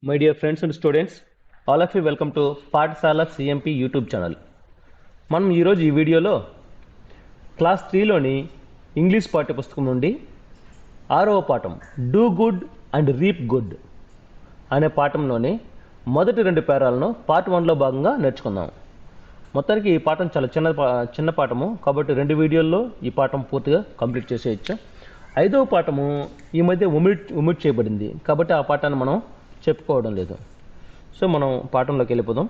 My dear friends and students, all of you welcome to పాఠశాల CMP YouTube channel. మనం ఈరోజు ఈ వీడియోలో క్లాస్ 3లోని ఇంగ్లీష్ పాఠ్యపుస్తకం నుండి 6వ పాఠం do good and reap good అనే పాఠంలోని మొదటి 2 పేరాలను పార్ట్ 1లో భాగంగా నేర్చుకుందాం. మొత్తానికి ఈ పాఠం చాలా చిన్న పాఠము కాబట్టి 2 వీడియోల్లో ఈ పాఠం పూర్తిగా కంప్లీట్ చేసేయచ్చు. 5వ పాఠము ఈ మధ్య ఒమిట్ చేయబడింది కాబట్టి ఆ పాఠాన్ని మనం చెప్పుకోవడం లేదు. సో మనం పాఠంలోకి వెళ్ళిపోదాం.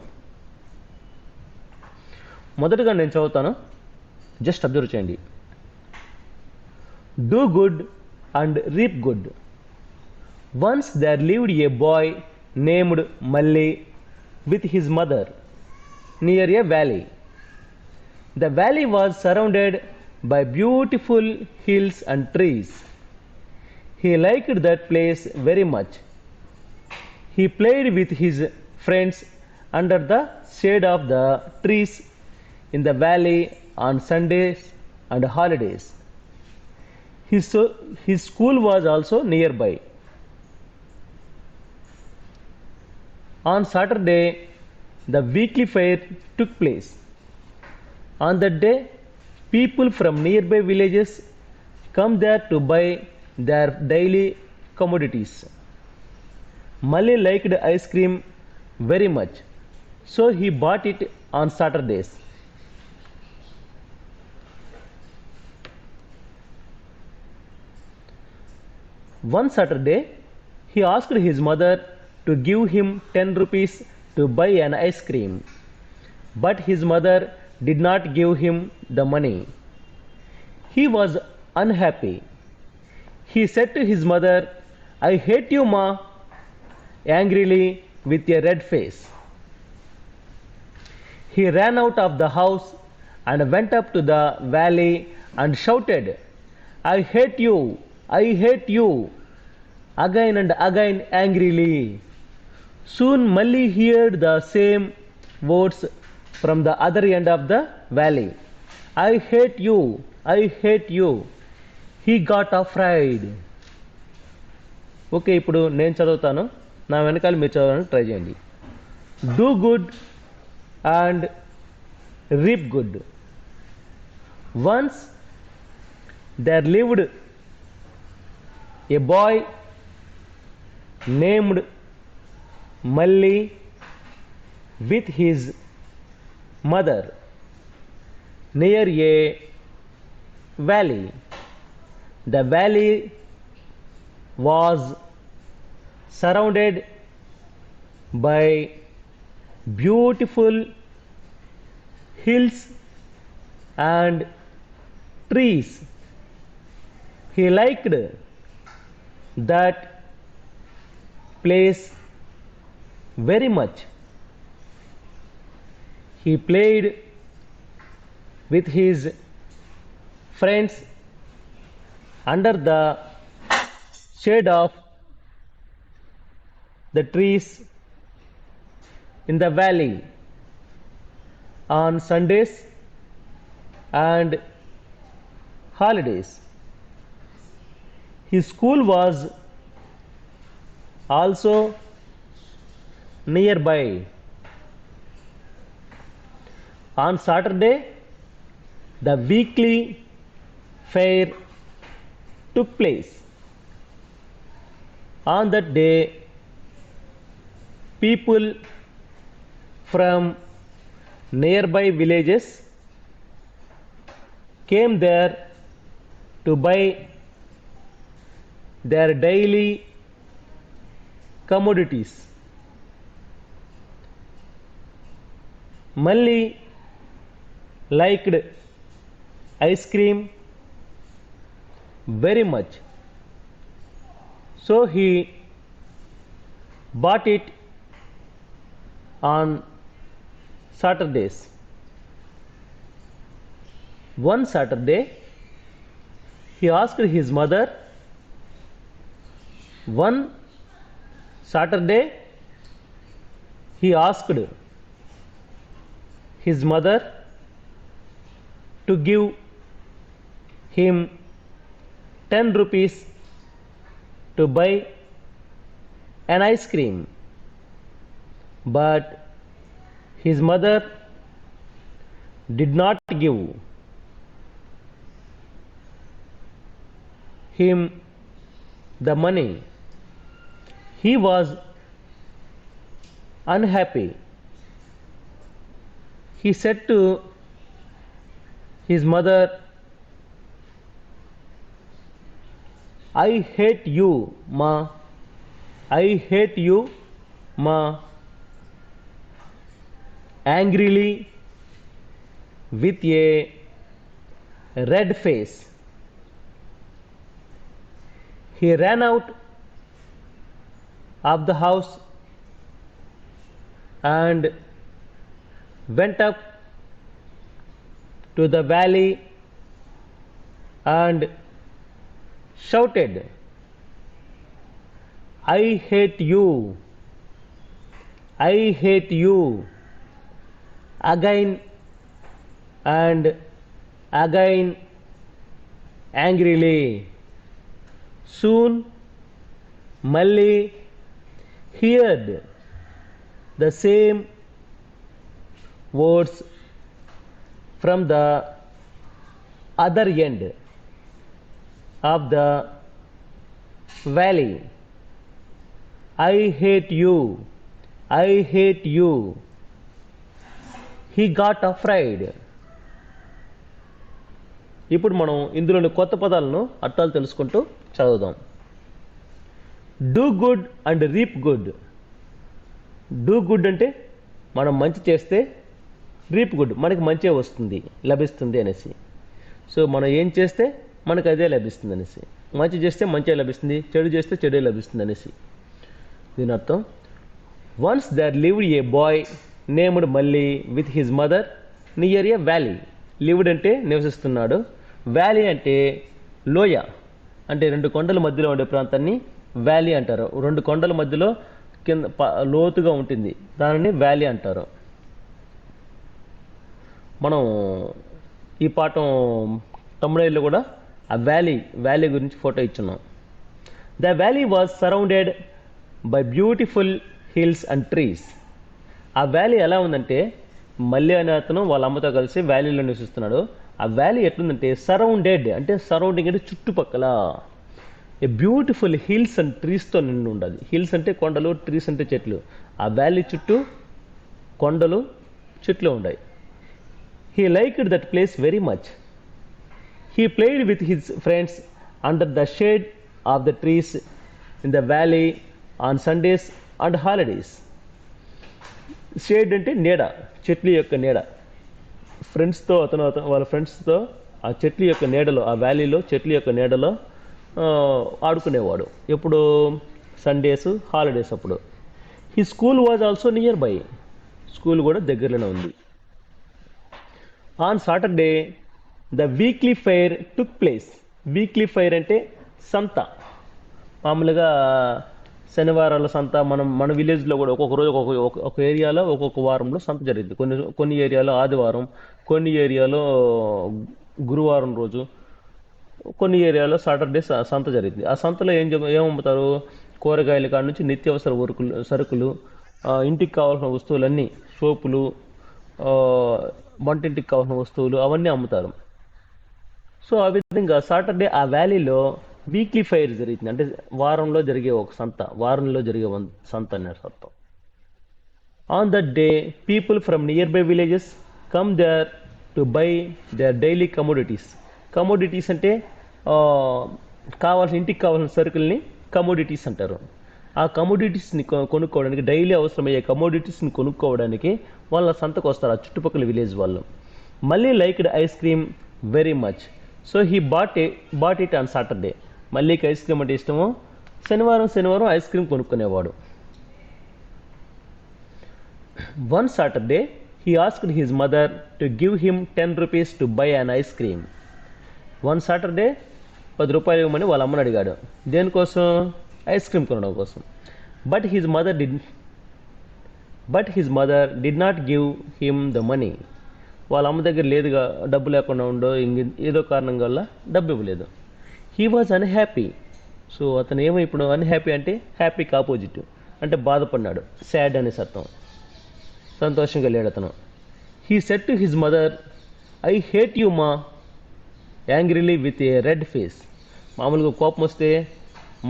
మొదటగా నేను చదువుతాను, జస్ట్ అబ్జర్వ్ చేయండి. Do good and reap good. Once there lived a boy named Malli with his mother near a valley. The valley was surrounded by beautiful hills and trees. He liked that place very much. He played with his friends under the shade of the trees in the valley on Sundays and holidays. His school was also nearby. On Saturday, the weekly fair took place. On that day, people from nearby villages come there to buy their daily commodities. Malli liked ice cream very much, so he bought it on Saturdays. One Saturday, he asked his mother to give him 10 rupees to buy an ice cream, but his mother did not give him the money. He was unhappy. He said to his mother, "I hate you, Ma," angrily with a red face. He ran out of the house and went up to the valley and shouted, "I hate you, I hate you," again and again angrily. Soon Malli heard the same words from the other end of the valley. "I hate you, I hate you." He got afraid. Okay, ఇప్పుడు నేను చదువుతాను, నా వెనకాల మీరు చదవడానికి try చేయండి. Do good and reap good. Once there lived a boy named Malli with his mother near a valley. The valley was surrounded by beautiful hills and trees. He liked that place very much. He played with his friends under the shade of the trees in the valley on Sundays and holidays. His school was also nearby. On Saturday, the weekly fair took place. On that day, people from nearby villages came there to buy their daily commodities. Malli liked ice cream very much, so he bought it on Saturdays. One Saturday, he asked his mother. One Saturday, he asked his mother to give him 10 rupees to buy an ice cream, but his mother did not give him the money. He was unhappy. He said to his mother, I hate you, Ma. I hate you, Ma. Angrily, with a red face. He ran out of the house and went up to the valley and shouted, I hate you, I hate you, again and again angrily. Soon Malli heard the same words from the other end of the valley. I hate you, I hate you. He got afraid. ఇప్పుడు మనం ఇందులోని కొత్త పదాలను అర్థాలు తెలుసుకుంటూ చదువుదాం. Do good and reap good. Do good అంటే మనం మంచి చేస్తే రీప్ గుడ్, మనకి మంచే వస్తుంది, లభిస్తుంది అనేసి. సో మనం ఏం చేస్తే మనకు అదే లభిస్తుంది అనేసి. మంచి చేస్తే మంచే లభిస్తుంది, చెడు చేస్తే చెడే లభిస్తుంది అనేసి దీని అర్థం. Once there lived a boy named Malli with his mother near a valley. Lived అంటే నివసిస్తున్నాడు, వ్యాలీ అంటే లోయ, అంటే రెండు కొండల మధ్యలో ఉండే ప్రాంతాన్ని వ్యాలీ అంటారు. రెండు కొండల మధ్యలో కింద లోతుగా ఉంటుంది, దానిని వ్యాలీ అంటారు. మనం ఈ పాఠం తమిళలో కూడా ఆ వ్యాలీ గురించి ఫోటో ఇచ్చున్నాం. The valley was surrounded by beautiful hills and trees. ఆ వ్యాలీ ఎలా ఉందంటే, మళ్ళీ అనే అతను వాళ్ళ అమ్మతో కలిసి వ్యాలీలో నివసిస్తున్నాడు. ఆ వ్యాలీ ఎట్లుందంటే సరౌండెడ్ అంటే సరౌండింగ్ అంటే చుట్టుపక్కల ఏ బ్యూటిఫుల్ హిల్స్ అండ్ ట్రీస్తో నిండి ఉండదు. హిల్స్ అంటే కొండలు, ట్రీస్ అంటే చెట్లు. ఆ వ్యాలీ చుట్టూ కొండలు, చెట్లు ఉన్నాయి. He liked that place very much. He played with his friends under the shade of the trees in the valley on Sundays and holidays. Shade అంటే నీడ, చెట్ల యొక్క నీడ. ఫ్రెండ్స్తో అతను వాళ్ళ ఫ్రెండ్స్తో ఆ చెట్ల యొక్క నీడలో, ఆ వ్యాలీలో చెట్ల యొక్క నీడలో ఆడుకునేవాడు. ఎప్పుడు? సండేస్, హాలిడేస్ అప్పుడు. He school was also near by. School కూడా దగ్గరలోనే ఉంది. On Saturday the weekly fair took place. Weekly fair అంటే సంత. మామూలుగా శనివారాల సంత మన విలేజ్లో కూడా ఒక్కొక్క రోజు ఒక ఏరియాలో ఒక్కొక్క వారంలో సంత జరిగింది. కొన్ని ఏరియాలో ఆదివారం, కొన్ని ఏరియాలో గురువారం రోజు, కొన్ని ఏరియాలో సాటర్డే సంత జరిగింది. ఆ సంతలో ఏమమ్ముతారు? కూరగాయల కాడ నుంచి నిత్యావసర సరుకులు, ఇంటికి కావాల్సిన వస్తువులన్నీ, సోపులు, వంటింటికి కావాల్సిన వస్తువులు అవన్నీ అమ్ముతారు. సో ఆ విధంగా సాటర్డే ఆ వ్యాలీలో వీక్లీ ఫెయిర్ జరుగుతుంది. అంటే వారంలో జరిగే ఒక సంత, వారంలో జరిగే సంత అనే అర్థం. On that day people from nearby villages come there to buy their daily commodities. Commodities అంటే ఇంటికి కావాల్సిన సరుకుల్ని కమోడిటీస్ అంటారు. ఆ కమోడిటీస్ని కొనుక్కోవడానికి, డైలీ అవసరమయ్యే కమోడిటీస్ని కొనుక్కోవడానికి వాళ్ళ సంతకు వస్తారు ఆ చుట్టుపక్కల విలేజ్ వాళ్ళు. Malli liked ice cream very much, so he bought it on Saturday. మళ్ళీకి ఐస్ క్రీమ్ అంటే ఇష్టమో, శనివారం ఐస్ క్రీమ్ కొనుక్కునేవాడు. One Saturday he asked his mother to give him 10 rupees to buy an ice cream. One Saturday 10 రూపాయలు ఇవ్వమని వాళ్ళ అమ్మని అడిగాడు. దేనికోసం? ఐస్ క్రీమ్ కొనడం కోసం. But his mother did not give him the money. వాళ్ళ అమ్మ దగ్గర లేదుగా, డబ్బు లేకుండా ఉండో ఏదో కారణం వల్ల డబ్బు ఇవ్వలేదు. He was unhappy. సో అతను ఇప్పుడు అన్హ్యాపీ అంటే హ్యాపీకి ఆపోజిట్, అంటే బాధపడినాడు. సాడ్ అనేసి అర్థం. సంతోషంగా లేడు అతను. He said to his mother, I hate you ma, angrily with a red face. మామూలుగా కోపం వస్తే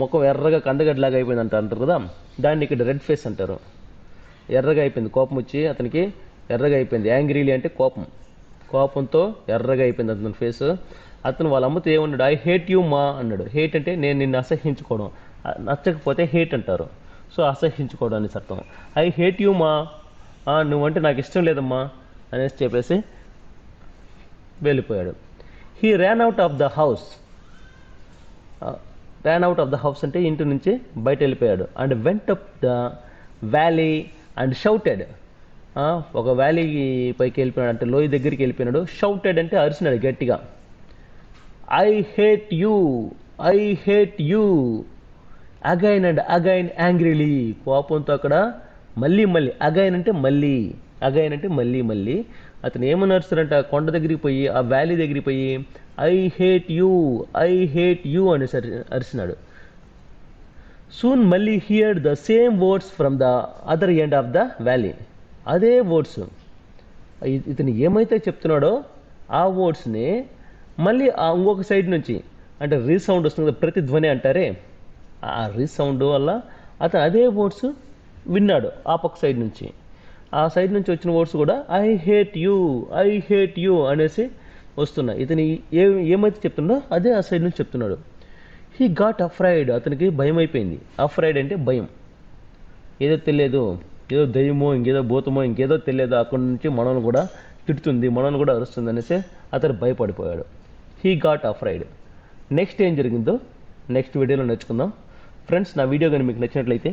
ముఖం ఎర్రగా కందగడ్డలాగా అయిపోయింది అంటారు కదా, దాన్ని ఇక్కడ రెడ్ ఫేస్ అంటారు. ఎర్రగా అయిపోయింది, కోపం వచ్చి అతనికి ఎర్రగా అయిపోయింది. యాంగ్రీలీ అంటే కోపం, కోపంతో ఎర్రగా అయిపోయింది అతని ఫేస్. అతను వాళ్ళ అమ్మతో ఏమన్నాడు, ఐ హేట్ యూ మా అన్నాడు. హేట్ అంటే నేను నిన్ను అసహించుకోవడం, నచ్చకపోతే హేట్ అంటారు. సో అసహించుకోవడం అనేసి అర్థం. ఐ హేట్ యూ మా, నువ్వంటే నాకు ఇష్టం లేదమ్మా అనేసి చెప్పేసి వెళ్ళిపోయాడు. He ran out of the house. Ran out of the house అంటే ఇంటి నుంచి బయట వెళ్ళిపోయాడు. And went up the valley and shouted. ఒక వ్యాలీ పైకి వెళ్ళిపోయాడు అంటే లోయ దగ్గరికి వెళ్ళిపోయినాడు. షౌటెడ్ అంటే అరిచినాడు గట్టిగా, I hate you, I hate you again and again angrily. కోపంతో అక్కడ మళ్ళీ మళ్ళీ, అగైన్ అంటే మళ్ళీ, అగైన్ అంటే మళ్ళీ మళ్ళీ. అతను ఏమని అరుస్తారంట, కొండ దగ్గరికి పోయి ఆ వ్యాలీ దగ్గరికి పోయి I hate you, I hate you అనేసి అరిచినాడు. సూన్ మళ్ళీ heard the same words from the other end of the valley. అదే వర్డ్స్, ఇతను ఏమైతే చెప్తున్నాడో ఆ వర్డ్స్ని మళ్ళీ ఆ ఇంకొక సైడ్ నుంచి, అంటే రీసౌండ్ వస్తుంది కదా, ప్రతిధ్వని అంటారే, ఆ రీసౌండ్ వల్ల అతను అదే వర్డ్స్ విన్నాడు ఆ పక్క సైడ్ నుంచి. ఆ సైడ్ నుంచి వచ్చిన వర్డ్స్ కూడా I hate you, I hate you అనేసి వస్తున్నాయి. ఇతను ఏమైతే చెప్తున్నాడో అదే ఆ సైడ్ నుంచి చెప్తున్నాడు. He got afraid. అతనికి భయం అయిపోయింది. అఫ్రైడ్ అంటే భయం, ఏదో తెలియదు, ఏదో దయ్యమో ఇంకేదో భూతమో ఇంకేదో తెలియదు అక్కడి నుంచి మనల్ని కూడా తిడుతుంది, మనల్ని కూడా అరుస్తుంది అనేసి అతను భయపడిపోయాడు. He got afraid. నెక్స్ట్ ఏం జరిగిందో నెక్స్ట్ వీడియోలో నేర్చుకుందాం. ఫ్రెండ్స్, నా వీడియో కానీ మీకు నచ్చినట్లయితే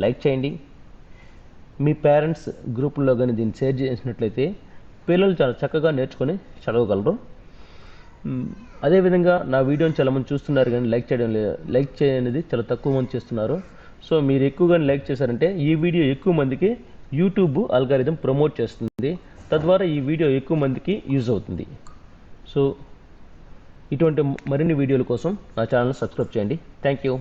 లైక్ చేయండి. మీ పేరెంట్స్ గ్రూపుల్లో కానీ దీన్ని షేర్ చేసినట్లయితే పిల్లలు చాలా చక్కగా నేర్చుకొని చదవగలరు. అదేవిధంగా నా వీడియోని చాలామంది చూస్తున్నారు కానీ లైక్ చేయనేది చాలా తక్కువ మంది చేస్తున్నారు. సో మీరు ఎక్కువగా లైక్ చేశారంటే ఈ వీడియో ఎక్కువ మందికి యూట్యూబ్ అల్గారిథం ప్రమోట్ చేస్తుంది, తద్వారా ఈ వీడియో ఎక్కువ మందికి యూజ్ అవుతుంది. సో ఇటువంటి మరిన్ని వీడియోల కోసం నా ఛానల్ని సబ్స్క్రైబ్ చేయండి. Thank you.